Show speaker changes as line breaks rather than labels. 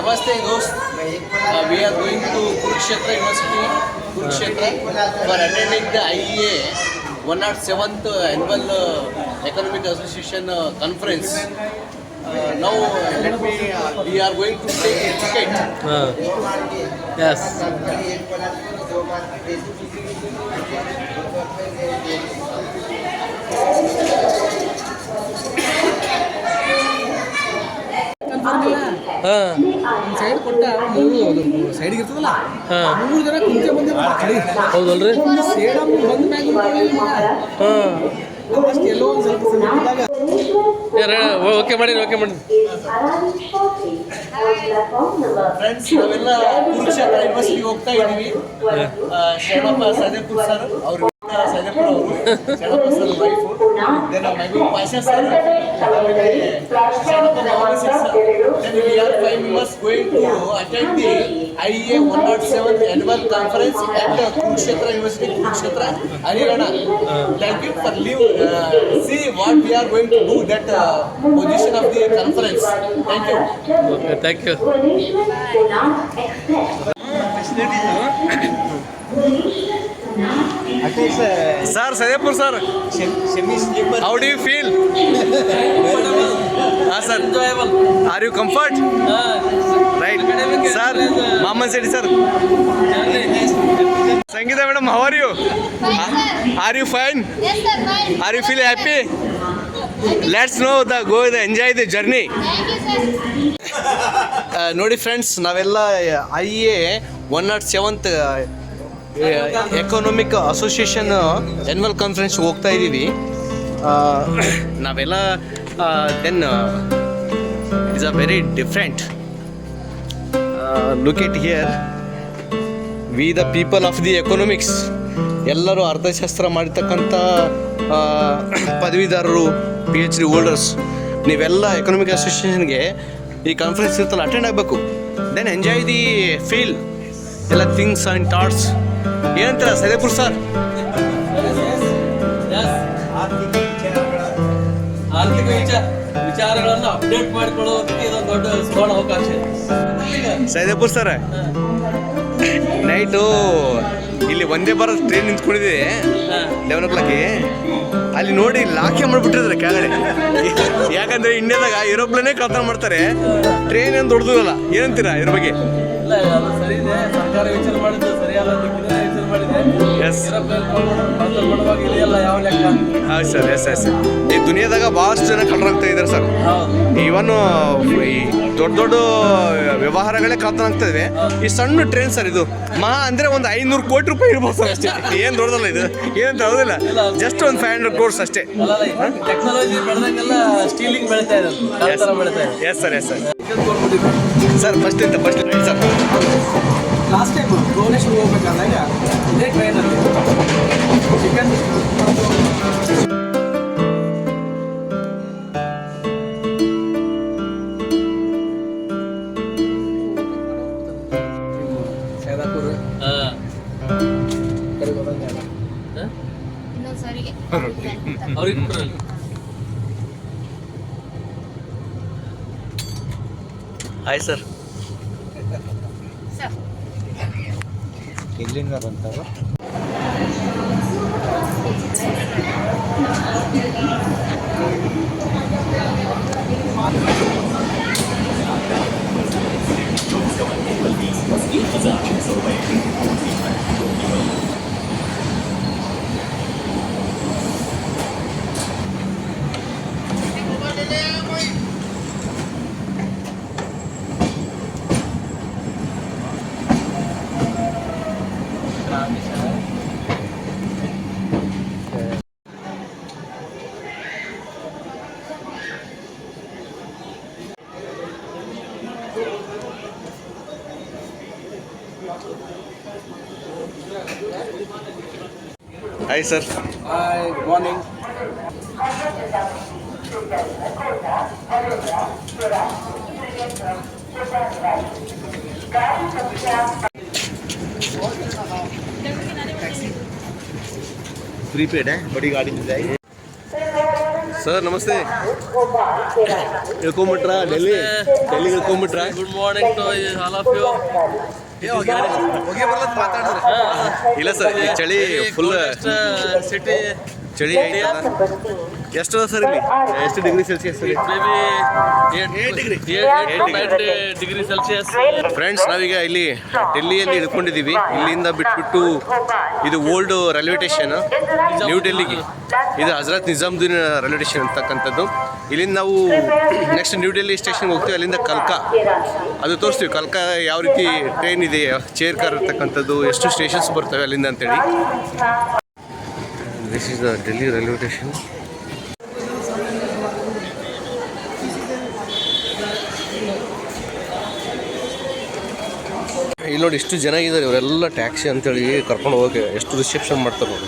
Namaste dost. We are going to Kurukshetra University, Kurukshetra, for attending the IEA 107th Annual Economic Association Conference. Now we are going to take a ticket.
Yes.
Side ಕೊಟ್ಟ ಸೈಡ್ಗೆ ಇರ್ತದಲ್ಲ ಮೂರು ಜನ ಕುಂತೆ ಬಂದೆ
ಹೌದಲ್ರಿ?
ಸೇಡಮ್ ಬಂದ ಮ್ಯಾಗ ಎಲ್ಲೋ ಒಂದು ಸ್ವಲ್ಪ ಸಮಯದಾಗ
ಓಕೆ ಮಾಡಿ
ಫ್ರೆಂಡ್ಸ್, ನಾವೆಲ್ಲ ಕುರುಕ್ಷೇತ್ರ ಯೂನಿವರ್ಸಿಟಿ ಹೋಗ್ತಾ ಇದ್ದೀವಿ. ಶರಣಪ್ಪ ಸೈದೇಪುರ್ ಸರ್ ಅವರು, ಸೈದೇಪುರ ಅವರು, Sharanappa sir wife, then Mehboob Pasha sir, Sharanappa Mavani sir. Then we are 5 members going to attend the IEA 107th Annual Conference at Kurukshetra University, Kurukshetra, Haryana. Thank you for see what we are going to do, that position of the conference. Thank you.
Okay, thank you. Sir, Saidapur sir, how do you feel? Sir, enjoyable. Are you comfort? Right. Sir, Maman Seti sir. Sangeeta madam, how are you? Are you fine?
Yes sir, fine.
Are you feel happy? Let's know go enjoy the journey.
Thank you sir.
ನೋಡಿ friends, ನಾವೆಲ್ಲ IEA 107th economic association annual conference ಹೋಗ್ತಾ ಇದ್ದೀವಿ. ನಾವೆಲ್ಲ then it's a very different. Look it here, we the people of the economics, ಎಲ್ಲರೂ ಅರ್ಥಶಾಸ್ತ್ರ ಮಾಡಿರ್ತಕ್ಕಂಥ ಪದವೀಧರರು, PhD holders, ನೀವೆಲ್ಲ ಎಕನಾಮಿಕ್ ಅಸೋಸಿಯೇಷನ್ಗೆ ಈ ಕಾನ್ಫರೆನ್ಸ್ ಇರ್ತಲ್ಲ ಅಟೆಂಡ್ ಆಗಬೇಕು. ದೆನ್ ಎಂಜಾಯ್ ದಿ ಫೀಲ್ ಎಲ್ಲ ಥಿಂಗ್ಸ್ ಆ್ಯಂಡ್ ಥಾಟ್ಸ್. ಏನಂತೀರ ಸೈದೇಪುರ್ ಸರ್?
ಆರ್ಥಿಕ ವಿಚಾರಗಳನ್ನು ಅಪ್ಡೇಟ್ ಮಾಡಿಕೊಳ್ಳೋದಕ್ಕೆ ಇದೊಂದು ದೊಡ್ಡ ಸುವರ್ಣ ಅವಕಾಶ.
ಸೈದೇಪುರ್ ಸರ್, ನೈಟು ಇಲ್ಲಿ ಒಂದೇ ಭಾರತ್ ಟ್ರೈನ್ ನಿಂತ್ಕೊಂಡಿದೆ 11 o'clock. ಅಲ್ಲಿ ನೋಡಿ ಲಾಕೆ ಮಾಡಿಬಿಟ್ಟಿದ್ದಾರೆ ಕೆಳಗಡೆ. ಯಾಕಂದ್ರೆ ಇಂಡಿಯಾದಾಗ ಏರೋಪ್ಲೇನೇ ಕಳ್ತನ ಮಾಡ್ತಾರೆ, ಟ್ರೈನ್ ಏನು ದೊಡ್ಡದಲ್ಲ. ಏನಂತೀರಾ ಇದ್ರ ಬಗ್ಗೆ?
ಇಲ್ಲ, ಅದು ಸರಿ ಇದೆ. ಸರ್ಕಾರ ವಿಚಾರ ಮಾಡಿದ್ದು ಸರಿಯಾದ ದಿಕ್ಕಿನಲ್ಲಿ ವಿಚಾರ ಮಾಡಿದೆ.
ಎಸ್
ಮಾಡುವಾಗ ಇದೆಯಲ್ಲ ಯಾವ ಲೆಕ್ಕ?
ಹೌದು ಸರ್, ಎಸ್. ಈ ದುನಿಯಾದಾಗ ಭಾಳಷ್ಟು ಜನ ಕಳ್ಳರಾಗ್ತಾ ಇದ್ದಾರೆ ಸರ್. ಇವನ್ ಈ ದೊಡ್ಡ ವ್ಯವಹಾರಗಳೇ ಕಳ್ತನ ಆಗ್ತಾ ಇವೆ. ಈ ಸಣ್ಣ ಟ್ರೈನ್ ಸರ್, ಇದು ಅಂದರೆ ಒಂದು 500 ಕೋಟಿ ರೂಪಾಯಿ ಇರ್ಬೋದು ಸರ್ ಅಷ್ಟೇ. ಏನು ದೊಡ್ಡದಲ್ಲ ಇದು, ಏನಂತ ಹೌದಿಲ್ಲ, ಜಸ್ಟ್ ಒಂದು 500 crores ಅಷ್ಟೇ.
ಟೆಕ್ನಾಲಜಿ ಬೆಳೆದಂಗೆಲ್ಲ ಸ್ಟೀಲಿಂಗ್ ಬೆಳೀತಾ ಇದೆ,
yes sir. Sir first sir,
last time Bhubaneswar ಹೋಗ್ಬೇಕಾದಾಗ ಇದೇ ಟ್ರೈನಲ್ಲಿ ಚಿಕನ್ ಸೈದಾಪುರ
ಇನ್ನೊಂದ್ಸರಿಗೆ
ಅವ್ರಿಗೆ
ಹಾಯ್ ಸರ್.
ಸರ್
ಎಲ್ಲಿಂದ ಬಂತಾವ?
Hi sir.
Hi, good morning.
Prepaid है, बड़ी गाड़ी मिल जाएगी.
ಸರ್ ನಮಸ್ತೆ. ಇಳ್ಕೊಂಬಿಟ್ರ ಡೆಲ್ಲಿಗೆ ಇಳ್ಕೊಂಬಿಟ್ರ?
Good morning to all of you.
ಇಲ್ಲ ಸರ್, ಈ ಚಳಿ ಫುಲ್
ಸಿಟಿ
ಚಳಿ ಐತಲ್ಲ. ಎಷ್ಟು ಸರ್ ಇಲ್ಲಿ? ಎಷ್ಟು degree Celsius?
Degree Celsius.
Friends, ನಾವೀಗ ಇಲ್ಲಿ ಡೆಲ್ಲಿಯಲ್ಲಿ ಇಳ್ಕೊಂಡಿದ್ದೀವಿ. ಇಲ್ಲಿಂದ ಬಿಟ್ಬಿಟ್ಟು ಇದು ಓಲ್ಡ್ ರೈಲ್ವೆ ಸ್ಟೇಷನ್ ನ್ಯೂ ಡೆಲ್ಲಿಗೆ. ಇದು ಹಜರತ್ ನಿಜಾಮುದ್ದೀನ್ ರೈಲ್ವೆ ಸ್ಟೇಷನ್ ಅಂತಕ್ಕಂಥದ್ದು. ಇಲ್ಲಿಂದ ನಾವು ನೆಕ್ಸ್ಟ್ ನ್ಯೂ ಡೆಲ್ಲಿ ಸ್ಟೇಷನ್ಗೆ ಹೋಗ್ತೀವಿ. ಅಲ್ಲಿಂದ ಕಲ್ಕಾ ಅದು ತೋರಿಸ್ತೀವಿ. ಕಲ್ಕಾ ಯಾವ ರೀತಿ ಟ್ರೈನ್ ಇದೆ, ಚೇರ್ ಕಾರ್ ಇರ್ತಕ್ಕಂಥದ್ದು, ಎಷ್ಟು ಸ್ಟೇಷನ್ಸ್ ಬರ್ತವೆ ಅಲ್ಲಿಂದ ಅಂತೇಳಿ. This is the Delhi railway station. ಇಲ್ಲಿ ನೋಡಿ ಎಷ್ಟು ಜನ ಇದ್ದಾರೆ. ಇವರೆಲ್ಲ ಟ್ಯಾಕ್ಸಿ ಅಂತೇಳಿ ಕರ್ಕೊಂಡು ಹೋಗಿ ಎಷ್ಟು ರಿಸೆಪ್ಷನ್ ಮಾಡ್ತಾರೆ ನೋಡಿ.